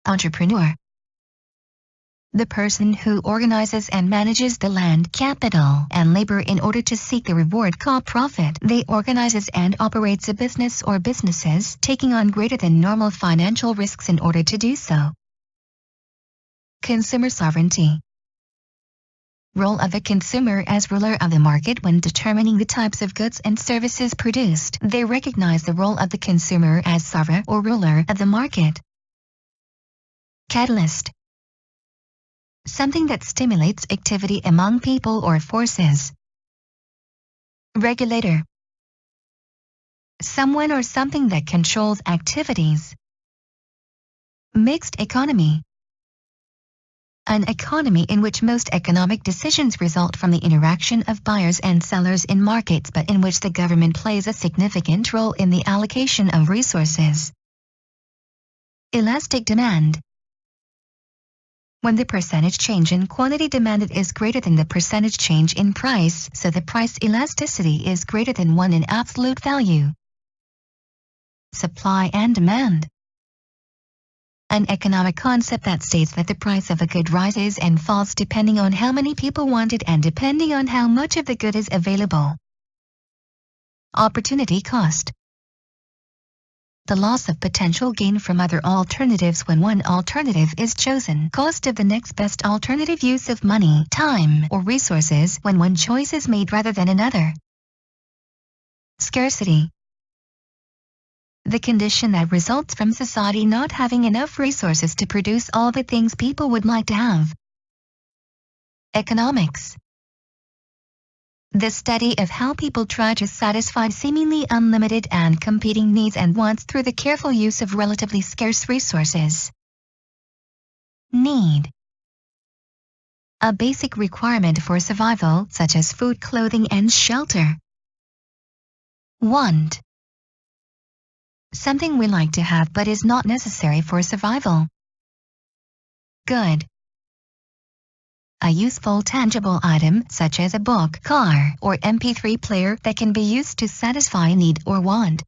Entrepreneur. The person who organizes and manages the land, capital, and labor in order to seek the reward called profit. They organizes and operates a business or businesses, taking on greater than normal financial risks in order to do so. Consumer sovereignty. Role of a consumer as ruler of the market when determining the types of goods and services produced. They recognize the role of the consumer as sovereign or ruler of the market. Catalyst. Something that stimulates activity among people or forces. Regulator. Someone or something that controls activities. Mixed economy. An economy in which most economic decisions result from the interaction of buyers and sellers in markets, but in which the government plays a significant role in the allocation of resources. Elastic demand. When the percentage change in quantity demanded is greater than the percentage change in price, so the price elasticity is greater than 1 in absolute value. Supply and demand. An economic concept that states that the price of a good rises and falls depending on how many people want it and depending on how much of the good is available. Opportunity cost. The loss of potential gain from other alternatives when one alternative is chosen. Cost of the next best alternative use of money, time, or resources when one choice is made rather than another. Scarcity. The condition that results from society not having enough resources to produce all the things people would like to have. Economics. The study of how people try to satisfy seemingly unlimited and competing needs and wants through the careful use of relatively scarce resources. Need. A basic requirement for survival, such as food, clothing, and shelter. Want. Something we like to have but is not necessary for survival. Good. A useful tangible item such as a book, car, or MP3 player that can be used to satisfy a need or want.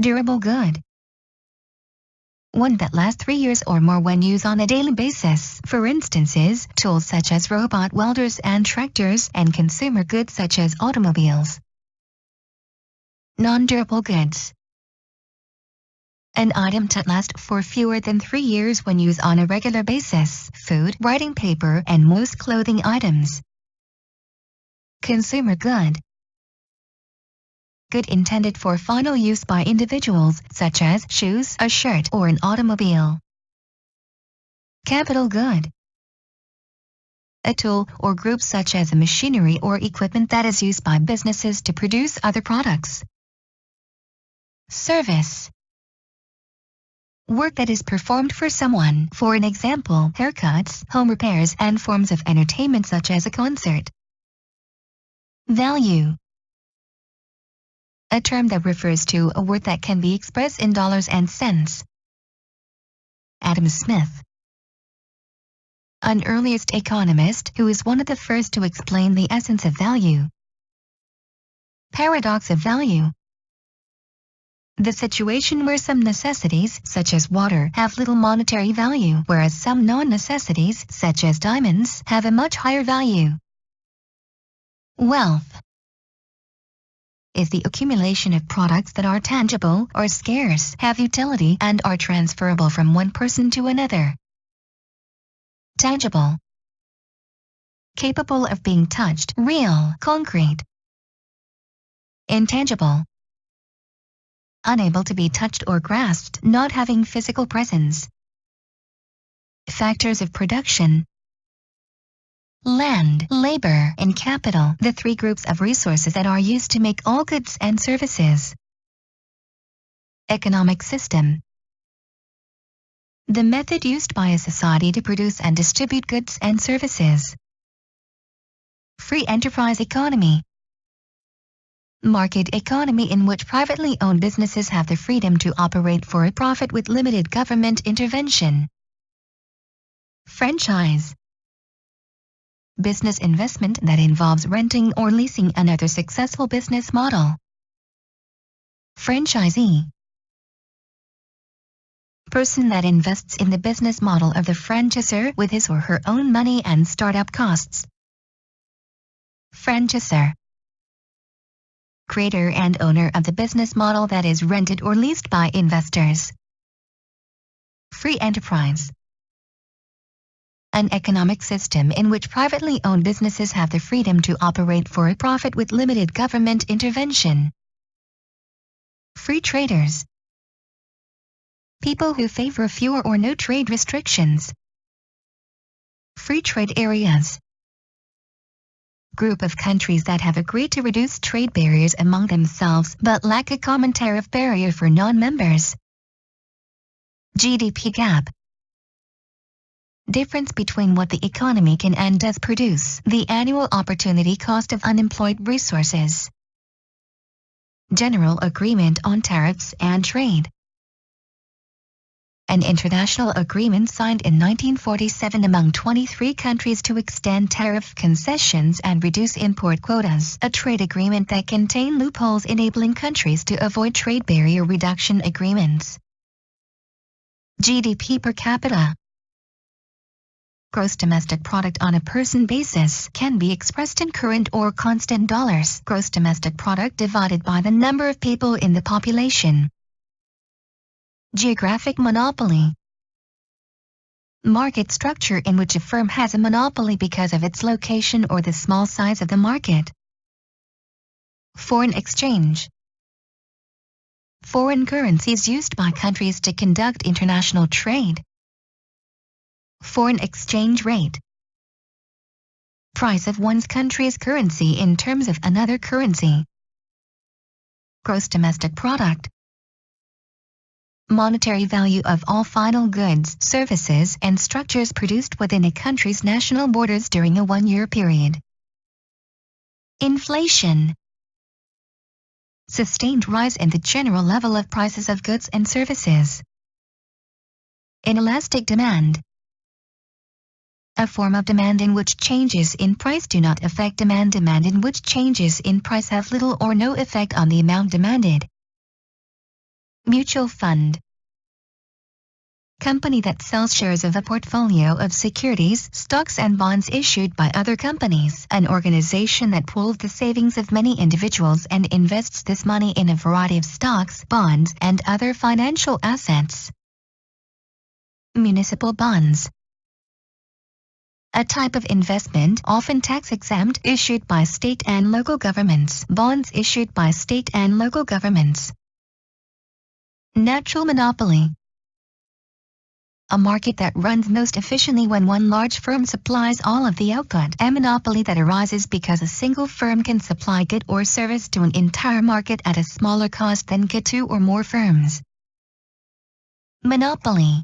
Durable good. One that lasts 3 years or more when used on a daily basis. For instances, tools such as robot welders and tractors, and consumer goods such as automobiles. Non-durable goods. An item that lasts for fewer than 3 years when used on a regular basis. Food, writing paper, and most clothing items. Consumer good. Good intended for final use by individuals, such as shoes, a shirt, or an automobile. Capital good. A tool or group such as a machinery or equipment that is used by businesses to produce other products. Service. Work that is performed for someone, for an example, haircuts, home repairs, and forms of entertainment such as a concert. Value. A term that refers to a worth that can be expressed in dollars and cents. Adam Smith. An earliest economist who is one of the first to explain the essence of value. Paradox of value. The situation where some necessities, such as water, have little monetary value, whereas some non-necessities, such as diamonds, have a much higher value. Wealth is the accumulation of products that are tangible or scarce, have utility, and are transferable from one person to another. Tangible. Capable of being touched, real, concrete. Intangible. Unable to be touched or grasped, not having physical presence. Factors of production. Land, labor, and capital, the 3 groups of resources that are used to make all goods and services. Economic system. The method used by a society to produce and distribute goods and services. Free enterprise economy. Market economy in which privately owned businesses have the freedom to operate for a profit with limited government intervention. Franchise. Business investment that involves renting or leasing another successful business model. Franchisee. person that invests in the business model of the franchisor with his or her own money and startup costs. Franchisor. Creator and owner of the business model that is rented or leased by investors. Free enterprise. An economic system in which privately owned businesses have the freedom to operate for a profit with limited government intervention. Free traders. People who favor fewer or no trade restrictions. Free trade areas. Group of countries that have agreed to reduce trade barriers among themselves but lack a common tariff barrier for non-members. GDP gap. Difference between what the economy can and does produce, the annual opportunity cost of unemployed resources. General Agreement on Tariffs and Trade. An international agreement signed in 1947 among 23 countries to extend tariff concessions and reduce import quotas, a trade agreement that contained loopholes enabling countries to avoid trade barrier reduction agreements. GDP per capita. Gross domestic product on a person basis can be expressed in current or constant dollars. Gross domestic product divided by the number of people in the population. Geographic monopoly. Market structure in which a firm has a monopoly because of its location or the small size of the market. Foreign exchange. Foreign currencies used by countries to conduct international trade. Foreign exchange rate. Price of one's country's currency in terms of another currency. Gross domestic product. Monetary value of all final goods, services, and structures produced within a country's national borders during a one-year period. Inflation. Sustained rise in the general level of prices of goods and services. Inelastic demand. A form of demand in which changes in price do not affect demand. Demand in which changes in price have little or no effect on the amount demanded. Mutual fund. Company that sells shares of a portfolio of securities, stocks and bonds issued by other companies. An organization that pools the savings of many individuals and invests this money in a variety of stocks, bonds, and other financial assets. Municipal bonds. A type of investment, often tax-exempt, issued by state and local governments. Bonds issued by state and local governments. Natural monopoly. A market that runs most efficiently when one large firm supplies all of the output. A monopoly that arises because a single firm can supply good or service to an entire market at a smaller cost than could two or more firms. Monopoly.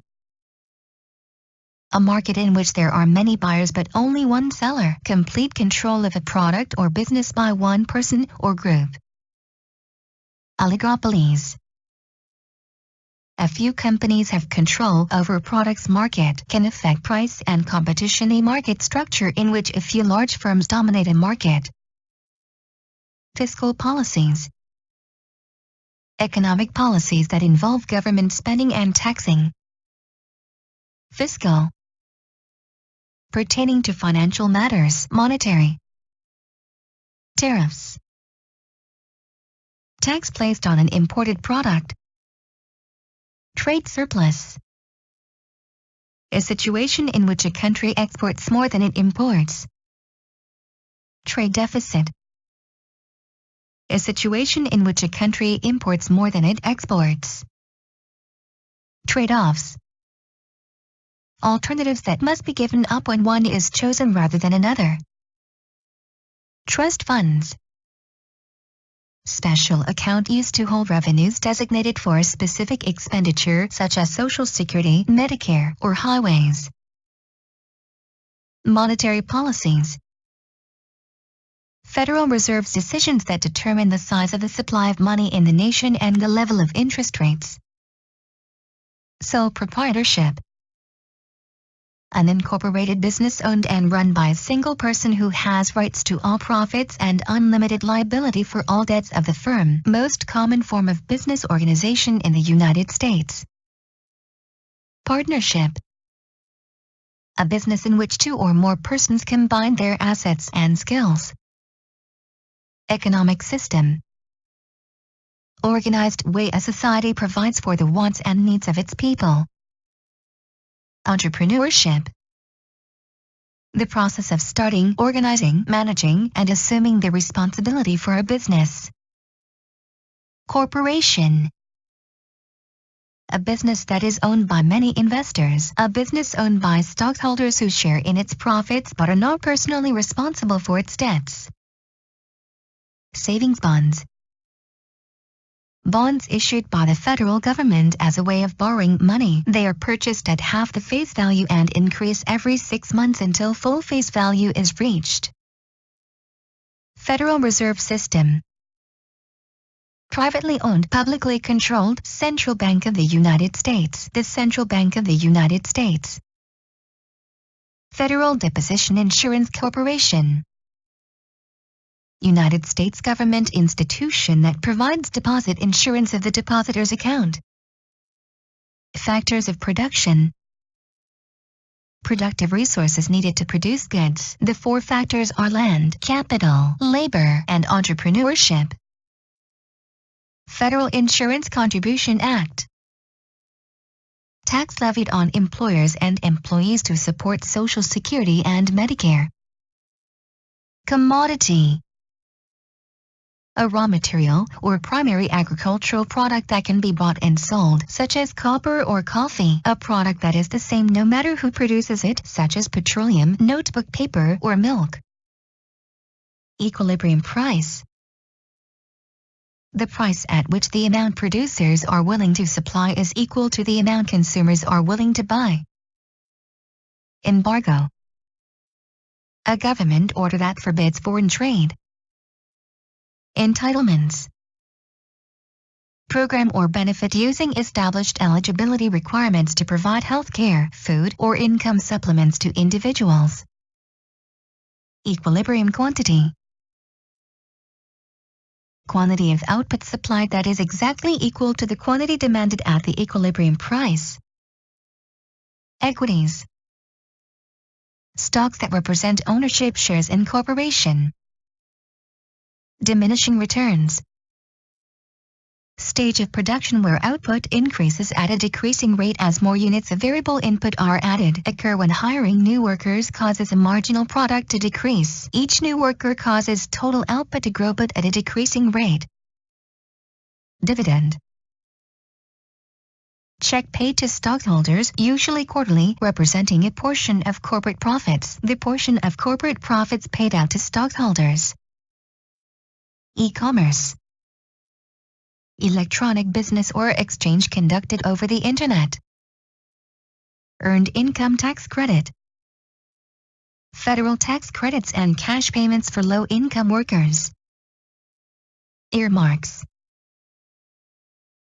A market in which there are many buyers but only one seller. Complete control of a product or business by one person or group. Oligopolies. A few companies have control over a product's market, can affect price and competition. A market structure in which a few large firms dominate a market. Fiscal policies. Economic policies that involve government spending and taxing. Fiscal. Pertaining to financial matters, monetary. Tariffs. Tax placed on an imported product. Trade surplus. A situation in which a country exports more than it imports. Trade deficit. A situation in which a country imports more than it exports. Trade-offs. Alternatives that must be given up when one is chosen rather than another. Trust funds. Special account used to hold revenues designated for a specific expenditure such as Social Security, Medicare, or highways. Monetary policies. Federal Reserve's decisions that determine the size of the supply of money in the nation and the level of interest rates. Sole proprietorship. An incorporated business owned and run by a single person who has rights to all profits and unlimited liability for all debts of the firm, most common form of business organization in the United States. partnership. A business in which two or more persons combine their assets and skills. Economic system. Organized way a society provides for the wants and needs of its people. Entrepreneurship. The process of starting, organizing, managing, and assuming the responsibility for a business. Corporation. A business that is owned by many investors, a business owned by stockholders who share in its profits but are not personally responsible for its debts. Savings bonds. Bonds issued by the federal government as a way of borrowing money. They are purchased at half the face value and increase every 6 months until full face value is reached. Federal Reserve System. Privately owned, publicly controlled, Central Bank of the United States, the Central Bank of the United States. Federal Deposition Insurance Corporation. United States government institution that provides deposit insurance of the depositor's account. Factors of production. Productive resources needed to produce goods. The 4 factors are land, capital, labor, and entrepreneurship. Federal Insurance Contribution Act. Tax levied on employers and employees to support Social Security and Medicare. Commodity. A raw material or primary agricultural product that can be bought and sold, such as copper or coffee. A product that is the same no matter who produces it, such as petroleum, notebook paper, or milk. Equilibrium price. The price at which the amount producers are willing to supply is equal to the amount consumers are willing to buy. Embargo. A government order that forbids foreign trade. Entitlements. Program or benefit using established eligibility requirements to provide health care, food, or income supplements to individuals. Equilibrium quantity. Quantity of output supplied that is exactly equal to the quantity demanded at the equilibrium price. Equities. Stocks that represent ownership shares in corporation. Diminishing returns. Stage of production where output increases at a decreasing rate as more units of variable input are added. Occur when hiring new workers causes a marginal product to decrease. Each new worker causes total output to grow but at a decreasing rate. Dividend. Check paid to stockholders, usually quarterly, representing a portion of corporate profits. The portion of corporate profits paid out to stockholders. E-commerce. Electronic business or exchange conducted over the Internet. Earned income tax credit. Federal tax credits and cash payments for low-income workers. Earmarks.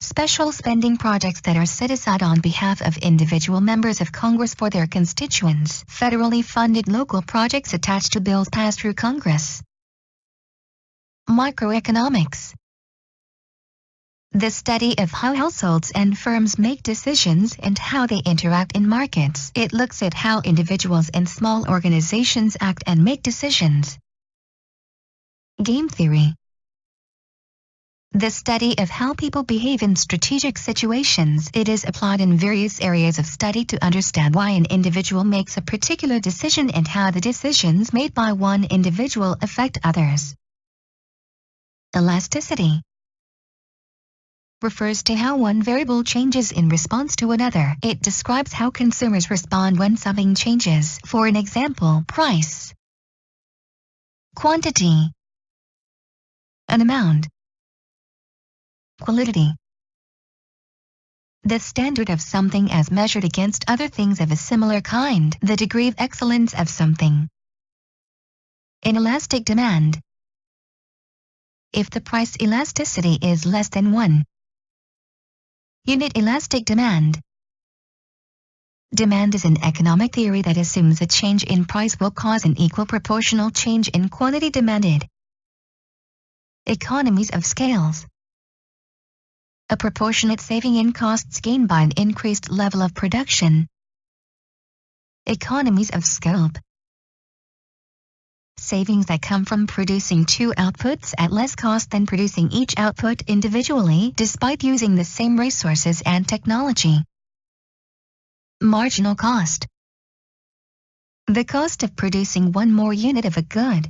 Special spending projects that are set aside on behalf of individual members of Congress for their constituents. Federally funded local projects attached to bills passed through Congress. Microeconomics. The study of how households and firms make decisions and how they interact in markets. It looks at how individuals and small organizations act and make decisions. Game theory. The study of how people behave in strategic situations. It is applied in various areas of study to understand why an individual makes a particular decision and how the decisions made by one individual affect others. Elasticity refers to how one variable changes in response to another. It describes how consumers respond when something changes. For an example, price. Quantity. An amount. Quality. The standard of something as measured against other things of a similar kind. The degree of excellence of something. Inelastic demand. If the price elasticity is less than 1. Unit elastic demand. Demand is an economic theory that assumes a change in price will cause an equal proportional change in quantity demanded. Economies of scales. A proportionate saving in costs gained by an increased level of production. Economies of scope. Savings that come from producing two outputs at less cost than producing each output individually despite using the same resources and technology. Marginal cost. The cost of producing one more unit of a good